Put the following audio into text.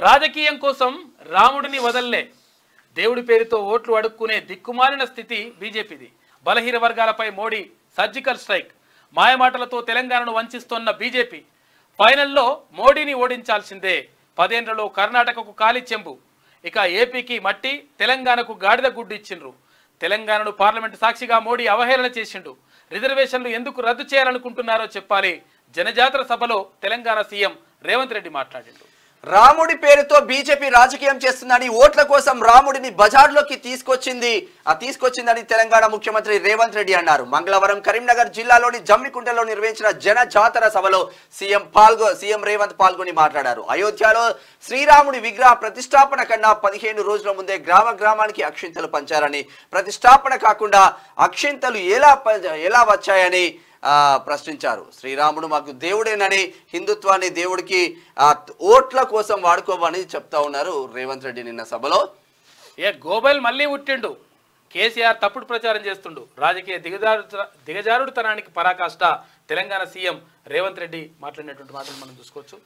రాజకీయం కోసం రాముడిని వదల్లే దేవుడి పేరుతో ఓట్లు అడుక్కునే దిక్కుమాలిన స్థితి బీజేపీది. బలహీన వర్గాలపై మోడీ సర్జికల్ స్ట్రైక్. మాయమాటలతో తెలంగాణను వంచిస్తోన్న బీజేపీ ఫైనల్లో మోడీని ఓడించాల్సిందే. 10 ఏళ్లలో కర్ణాటకకు కాలి చెంబు. ఇక ఏపీకి మట్టి, తెలంగాణకు గాడిద గుడ్డు ఇచ్చిండ్రు. తెలంగాణను పార్లమెంటు సాక్షిగా మోడీ అవహేళన చేసిండు. రిజర్వేషన్లు ఎందుకు రద్దు చేయాలనుకుంటున్నారో చెప్పాలి. జనజాతర సభలో తెలంగాణ సీఎం రేవంత్ రెడ్డి మాట్లాడిండు. రాముడి పేరుతో బీజేపీ రాజకీయం చేస్తుందని, ఓట్ల కోసం రాముడిని బజార్లోకి తీసుకొచ్చిందని తెలంగాణ ముఖ్యమంత్రి రేవంత్ రెడ్డి అన్నారు. మంగళవారం కరీంనగర్ జిల్లాలోని జమ్మికుంటలో నిర్వహించిన జన జాతర సభలో సీఎం రేవంత్ పాల్గొని మాట్లాడారు. అయోధ్యలో శ్రీరాముడి విగ్రహ ప్రతిష్టాపన కన్నా 15 రోజుల ముందే గ్రామానికి అక్షింతలు పంచారని, ప్రతిష్టాపన కాకుండా అక్షింతలు ఎలా వచ్చాయని ప్రశ్నించారు. శ్రీరాముడు మాకు దేవుడేనని, హిందుత్వాన్ని దేవుడికి ఓట్ల కోసం వాడుకోమని చెప్తా ఉన్నారు రేవంత్ రెడ్డి నిన్న సభలో. గోబెల్ మళ్ళీ ఉట్టిండు. కేసీఆర్ తప్పుడు ప్రచారం చేస్తుండు. రాజకీయ దిగజారుడుతనానికి పరాకాష్ట. తెలంగాణ సీఎం రేవంత్ రెడ్డి మాట్లాడినటువంటి మాటలు మనం చూసుకోవచ్చు.